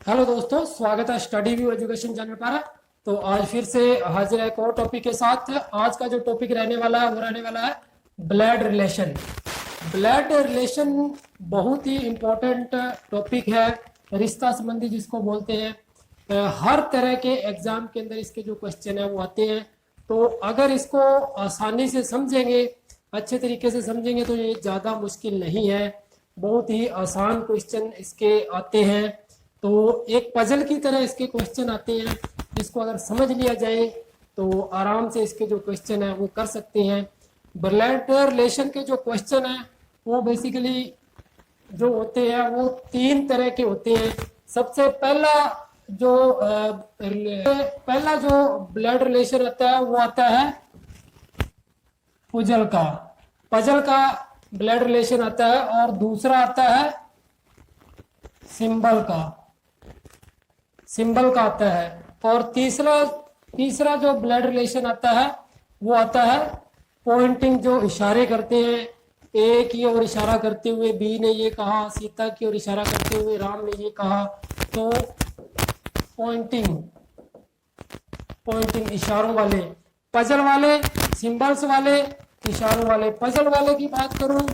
Hello दोस्तों, स्वागत है स्टडी व्यू एजुकेशन चैनल पर। तो आज फिर से हाजिर है एक और टॉपिक के साथ। आज का जो टॉपिक रहने वाला है वो रहने वाला है ब्लड रिलेशन। ब्लड रिलेशन बहुत ही इम्पोर्टेंट टॉपिक है, रिश्ता संबंधी जिसको बोलते हैं। हर तरह के एग्जाम के अंदर इसके जो क्वेश्चन है वो आते हैं। तो अगर इसको आसानी से समझेंगे, अच्छे तरीके से समझेंगे तो ये ज़्यादा मुश्किल नहीं है। बहुत ही आसान क्वेश्चन इसके आते हैं। तो एक पजल की तरह इसके क्वेश्चन आते हैं। इसको अगर समझ लिया जाए तो आराम से इसके जो क्वेश्चन है वो कर सकते हैं। ब्लड रिलेशन के जो क्वेश्चन है वो बेसिकली जो होते हैं वो तीन तरह के होते हैं। सबसे पहला जो ब्लड रिलेशन आता है वो आता है पजल का ब्लड रिलेशन आता है, और दूसरा आता है सिंबल का आता है, और तीसरा जो ब्लड रिलेशन आता है वो आता है पॉइंटिंग, जो इशारे करते हैं। ए की ओर इशारा करते हुए बी ने ये कहा, सीता की ओर इशारा करते हुए राम ने ये कहा। तो पॉइंटिंग इशारों वाले पजल वाले, सिंबल्स वाले, इशारों वाले। पजल वाले की बात करूं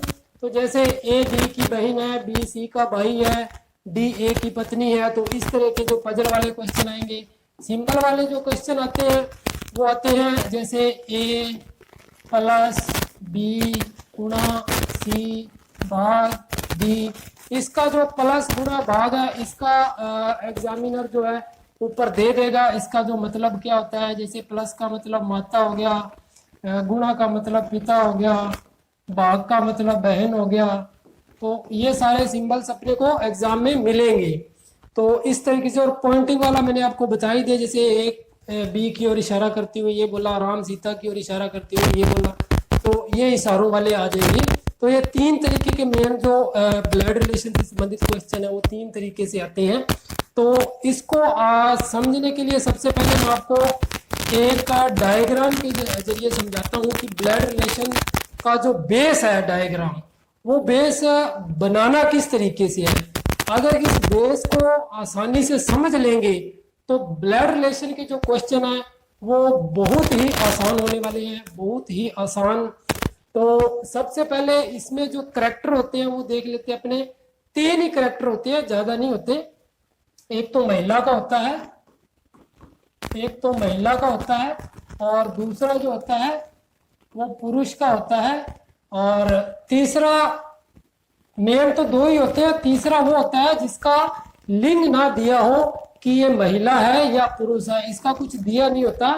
तो जैसे ए बी की बहन है, बी सी का भाई है, डी ए की पत्नी है। तो इस तरह के जो पजल वाले क्वेश्चन आएंगे। सिंबल वाले जो क्वेश्चन आते हैं वो आते हैं जैसे ए प्लस बी गुणा सी भाग डी। इसका जो प्लस गुणा भाग है इसका एग्जामिनर जो है ऊपर दे देगा। इसका जो मतलब क्या होता है, जैसे प्लस का मतलब माता हो गया, गुणा का मतलब पिता हो गया, भाग का मतलब बहन हो गया। तो ये सारे सिंबल्स अपने को एग्जाम में मिलेंगे। तो इस तरीके से, और पॉइंटिंग वाला मैंने आपको बता ही दिया। जैसे एक बी की ओर इशारा करते हुए ये बोला, राम सीता की ओर इशारा करते हुए ये बोला। तो ये इशारों वाले आ जाएंगे। तो ये तीन तरीके के मेन जो ब्लड रिलेशन से संबंधित क्वेश्चन है वो तीन तरीके से आते हैं। तो इसको समझने के लिए सबसे पहले मैं आपको एक डायग्राम के जरिए समझाता हूँ कि ब्लड रिलेशन का जो बेस है डायग्राम, वो बेस बनाना किस तरीके से है। अगर इस बेस को आसानी से समझ लेंगे तो ब्लड रिलेशन के जो क्वेश्चन है वो बहुत ही आसान होने वाले हैं, बहुत ही आसान। तो सबसे पहले इसमें जो करैक्टर होते हैं वो देख लेते हैं अपने। तीन ही करैक्टर होते हैं, ज्यादा नहीं होते। एक तो महिला का होता है, और दूसरा जो होता है वो पुरुष का होता है, और तीसरा, मेन तो दो ही होते हैं, तीसरा वो होता है जिसका लिंग ना दिया हो कि ये महिला है या पुरुष है। इसका कुछ दिया नहीं होता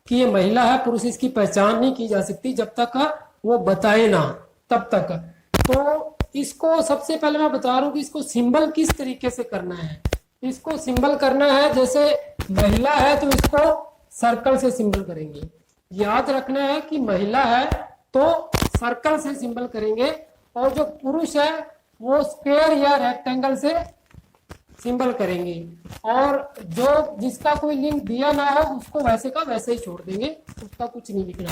कि ये महिला है पुरुष, इसकी पहचान नहीं की जा सकती जब तक वो बताए ना, तब तक। तो इसको सबसे पहले मैं बता रहा हूँ कि इसको सिंबल किस तरीके से करना है। इसको सिंबल करना है, जैसे महिला है तो इसको सर्कल से सिंबल करेंगे। याद रखना है कि महिला है तो सर्कल से सिंबल करेंगे, और जो पुरुष है वो स्क्वायर या रेक्टेंगल से सिंबल करेंगे, और जो जिसका कोई लिंक दिया ना हो उसको वैसे का वैसे ही छोड़ देंगे, उसका कुछ नहीं लिखना।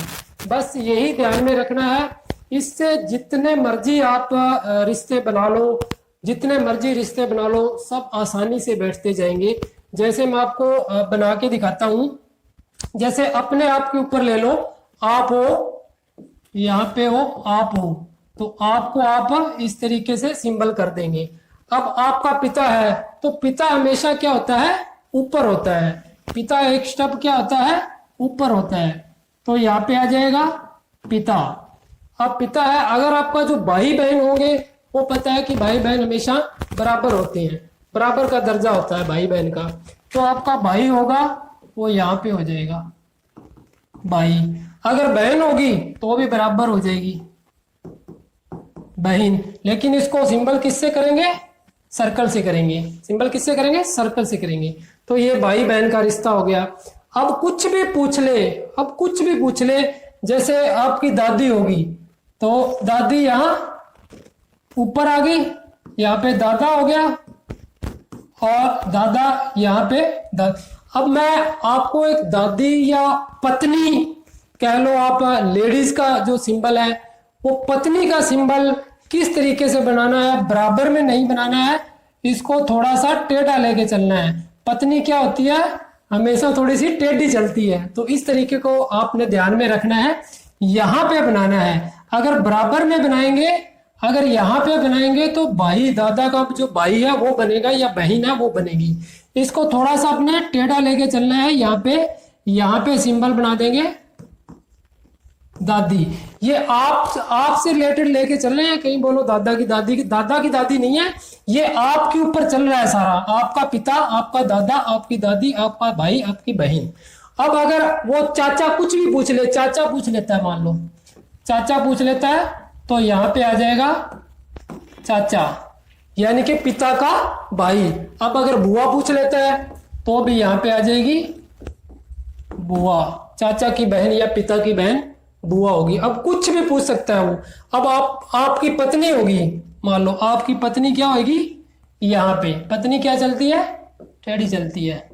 बस यही ध्यान में रखना है। इससे जितने मर्जी आप रिश्ते बना लो, सब आसानी से बैठते जाएंगे। जैसे मैं आपको बना के दिखाता हूं। जैसे अपने आप के ऊपर ले लो, आप हो, यहाँ पे हो, आप हो, तो आपको आप इस तरीके से सिंबल कर देंगे। अब आपका पिता है तो पिता हमेशा क्या होता है, ऊपर होता है। पिता एक स्टेप क्या होता है, ऊपर होता है। तो यहाँ पे आ जाएगा पिता। अब पिता है। अगर आपका जो भाई बहन होंगे वो पता है कि भाई बहन हमेशा बराबर होते हैं, बराबर का दर्जा होता है भाई बहन का। तो आपका भाई होगा वो यहाँ पे हो जाएगा भाई। अगर बहन होगी तो भी बराबर हो जाएगी बहन। लेकिन इसको सिंबल किससे करेंगे, सर्कल से करेंगे। सिंबल किससे करेंगे, सर्कल से करेंगे। तो ये भाई बहन का रिश्ता हो गया। अब कुछ भी पूछ ले, जैसे आपकी दादी होगी तो दादी यहाँ ऊपर आ गई, यहाँ पे दादा हो गया, और दादा यहाँ पे अब मैं आपको एक दादी या पत्नी कह लो आप, लेडीज का जो सिंबल है वो पत्नी का सिंबल किस तरीके से बनाना है, बराबर में नहीं बनाना है। इसको थोड़ा सा टेढ़ा लेके चलना है। पत्नी क्या होती है, हमेशा थोड़ी सी टेढ़ी चलती है, तो इस तरीके को आपने ध्यान में रखना है। यहाँ पे बनाना है, अगर बराबर में बनाएंगे, अगर यहाँ पे बनाएंगे तो भाई दादा का जो भाई है वो बनेगा या बहन है वो बनेगी। इसको थोड़ा सा अपने टेढ़ा लेके चलना है। यहाँ पे सिंबल बना देंगे दादी। ये आपसे रिलेटेड लेके चल रहे हैं, कहीं बोलो दादा की दादी नहीं है, ये आपके ऊपर चल रहा है सारा। आपका पिता, आपका दादा, आपकी दादी, आपका भाई, आपकी बहन। अब अगर वो चाचा कुछ भी पूछ ले, चाचा पूछ लेता है, मान लो चाचा पूछ लेता है, तो यहाँ पे आ जाएगा चाचा, यानी कि पिता का भाई। अब अगर बुआ पूछ लेता है तो भी यहाँ पे आ जाएगी बुआ, चाचा की बहन या पिता की बहन बुआ होगी। अब कुछ भी पूछ सकता है वो। अब आपकी पत्नी होगी, मान लो आपकी पत्नी क्या होगी, यहाँ पे पत्नी क्या चलती है, टेढ़ी चलती है,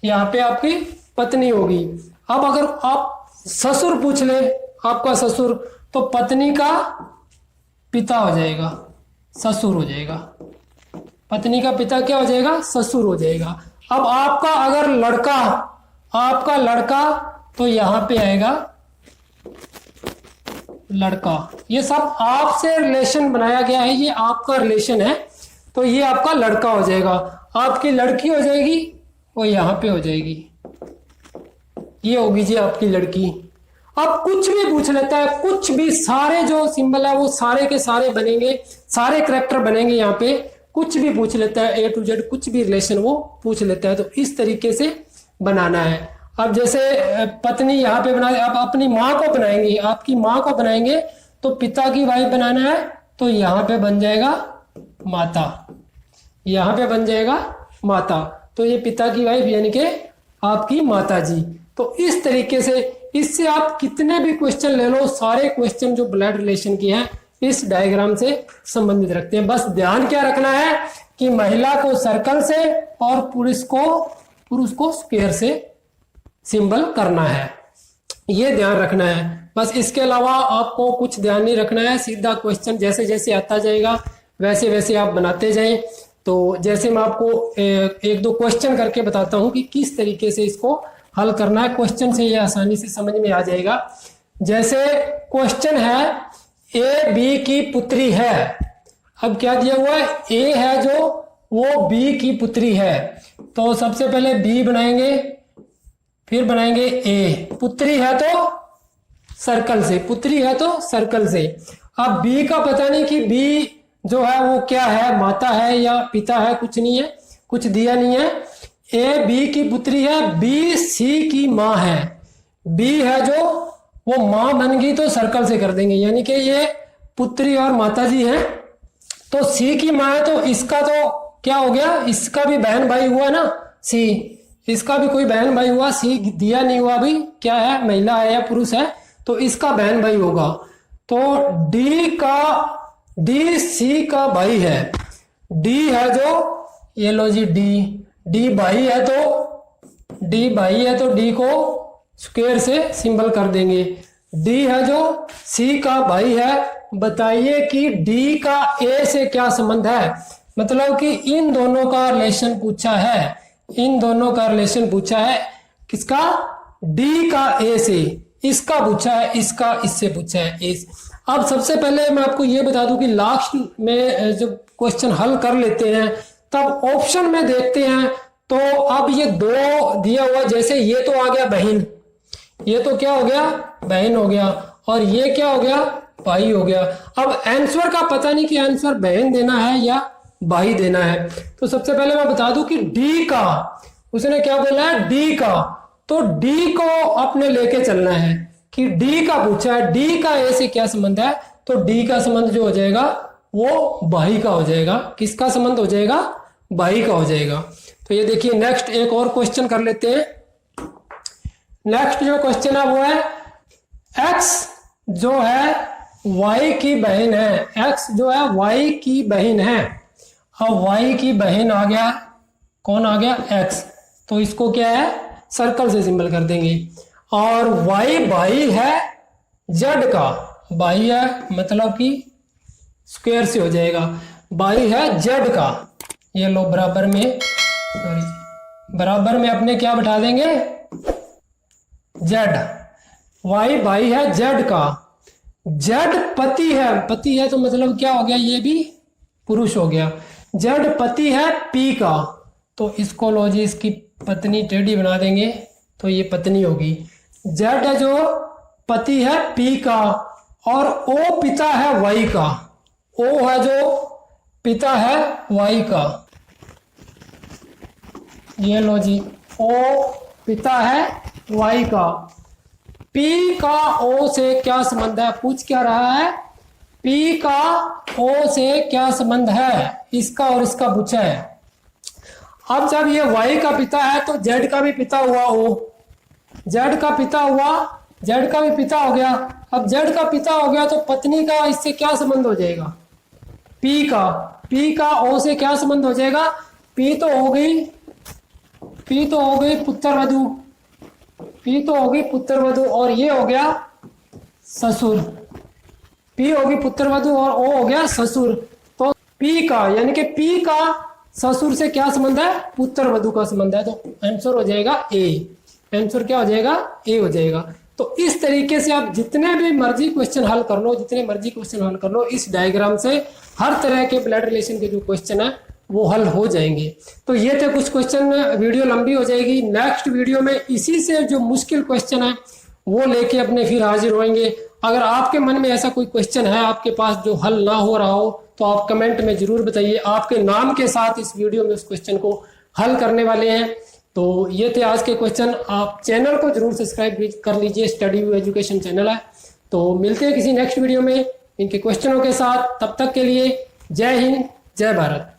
यहाँ पे आपकी पत्नी होगी। अब अगर आप ससुर पूछ ले, आपका ससुर, तो पत्नी का पिता हो जाएगा, ससुर हो जाएगा। पत्नी का पिता क्या हो जाएगा, ससुर हो जाएगा। अब आपका अगर लड़का, आपका लड़का, तो यहाँ पे आएगा लड़का। ये सब आपसे रिलेशन बनाया गया है, ये आपका रिलेशन है, तो ये आपका लड़का हो जाएगा। आपकी लड़की हो जाएगी, वो यहाँ पे हो जाएगी, ये होगी जी आपकी लड़की। अब कुछ भी पूछ लेता है, कुछ भी, सारे जो सिंबल है वो सारे के सारे बनेंगे, सारे करैक्टर बनेंगे। यहाँ पे कुछ भी पूछ लेता है, A to Z कुछ भी रिलेशन वो पूछ लेता है, तो इस तरीके से बनाना है। अब जैसे पत्नी यहाँ पे बनाए, आप अपनी माँ को बनाएंगे, आपकी माँ को बनाएंगे, तो पिता की वाइफ बनाना है, तो यहाँ पे बन जाएगा माता, यहाँ पे बन जाएगा माता, तो ये पिता की वाइफ यानी कि आपकी माता जी। तो इस तरीके से, इससे आप कितने भी क्वेश्चन ले लो, सारे क्वेश्चन जो ब्लड रिलेशन के हैं इस डायग्राम से संबंधित रखते हैं। बस ध्यान क्या रखना है कि महिला को सर्कल से और पुरुष को स्क्वायर से सिंबल करना है, ये ध्यान रखना है। बस इसके अलावा आपको कुछ ध्यान नहीं रखना है, सीधा क्वेश्चन जैसे जैसे आता जाएगा वैसे वैसे आप बनाते जाएं। तो जैसे मैं आपको एक दो क्वेश्चन करके बताता हूं कि किस तरीके से इसको हल करना है, क्वेश्चन से ये आसानी से समझ में आ जाएगा। जैसे क्वेश्चन है, ए बी की पुत्री है। अब क्या दिया हुआ है, ए है जो, वो बी की पुत्री है, तो सबसे पहले बी बनाएंगे, फिर बनाएंगे ए। पुत्री है तो सर्कल से, पुत्री है तो सर्कल से। अब बी का पता नहीं कि बी जो है वो क्या है, माता है या पिता है, कुछ नहीं है, कुछ दिया नहीं है। ए बी की पुत्री है, बी सी की माँ है। बी है जो, वो माँ बन गई तो सर्कल से कर देंगे, यानी कि ये पुत्री और माता जी हैं। तो सी की माँ है, तो इसका तो क्या हो गया, इसका भी बहन भाई हुआ ना सी, इसका भी कोई बहन भाई हुआ। सी दिया नहीं हुआ भाई, क्या है, महिला है या पुरुष है, तो इसका बहन भाई होगा। तो डी सी का भाई है, डी है जो, ये लो जी डी भाई है, तो डी को स्क्वायर से सिंबल कर देंगे। डी है जो, सी का भाई है। बताइए कि डी का ए से क्या संबंध है, मतलब कि इन दोनों का रिलेशन पूछा है, इन दोनों का रिलेशन पूछा है। किसका, डी का ए से, इसका पूछा है, इसका इससे पूछा है, ए। अब सबसे पहले मैं आपको ये बता दूं कि लास्ट में जब क्वेश्चन हल कर लेते हैं तब ऑप्शन में देखते हैं, तो अब ये दो दिया हुआ, जैसे ये तो आ गया बहन, ये तो क्या हो गया, बहन हो गया, और ये क्या हो गया, भाई हो गया। अब आंसर का पता नहीं कि आंसर बहन देना है या भाई देना है। तो सबसे पहले मैं बता दूं कि डी का, उसने क्या बोला है, डी का, तो डी को अपने लेके चलना है कि डी का पूछा है, डी का ए से क्या संबंध है, तो डी का संबंध जो हो जाएगा वो भाई का हो जाएगा। किसका संबंध हो जाएगा, भाई का हो जाएगा। तो ये देखिए, नेक्स्ट एक और क्वेश्चन कर लेते हैं। नेक्स्ट जो क्वेश्चन है वो है, एक्स जो है वाई की बहन है, एक्स जो है वाई की बहन है। अब वाई की बहन आ गया, कौन आ गया, एक्स, तो इसको क्या है, सर्कल से सिंबल कर देंगे। और वाई भाई है जेड का, भाई है मतलब कि स्क्वायर से हो जाएगा। y है z का, ये लो बराबर में, सॉरी बराबर में अपने क्या बैठा देंगे, z, y भाई है z का, z पति है तो मतलब क्या हो गया, ये भी पुरुष हो गया, z पति है p का, तो इसको लो जी इसकी पत्नी टेढ़ी बना देंगे तो ये पत्नी होगी। z है जो पति है p का, और o पिता है y का, o है जो पिता है y का, ये लो जी o पिता है y का। p का o से क्या संबंध है, पूछ क्या रहा है, p का o से क्या संबंध है, इसका और इसका पूछा है। अब जब ये y का पिता है तो z का भी पिता हुआ o, z का पिता हुआ, z का भी पिता हो गया। अब z का पिता हो गया तो पत्नी का इससे क्या संबंध हो जाएगा, p का o से क्या संबंध हो जाएगा, p तो हो गई पुत्र वधू, और ये हो गया ससुर, p होगी पुत्र वधू और o हो गया ससुर। तो p का यानी कि p का ससुर से क्या संबंध है, पुत्र वधू का संबंध है, तो आंसर हो जाएगा ए, आंसर क्या हो जाएगा, ए हो जाएगा। तो इस तरीके से आप जितने भी मर्जी क्वेश्चन हल कर लो, इस डायग्राम से हर तरह के ब्लड रिलेशन के जो क्वेश्चन है वो हल हो जाएंगे। तो ये थे कुछ क्वेश्चन, वीडियो लंबी हो जाएगी, नेक्स्ट वीडियो में इसी से जो मुश्किल क्वेश्चन है वो लेके अपने फिर हाजिर होंगे। अगर आपके मन में ऐसा कोई क्वेश्चन है आपके पास जो हल ना हो रहा हो तो आप कमेंट में जरूर बताइए, आपके नाम के साथ इस वीडियो में उस क्वेश्चन को हल करने वाले हैं। तो ये थे आज के क्वेश्चन, आप चैनल को जरूर सब्सक्राइब कर लीजिए, स्टडी व्यू एजुकेशन चैनल है। तो मिलते हैं किसी नेक्स्ट वीडियो में इनके क्वेश्चनों के साथ, तब तक के लिए जय हिंद जय भारत।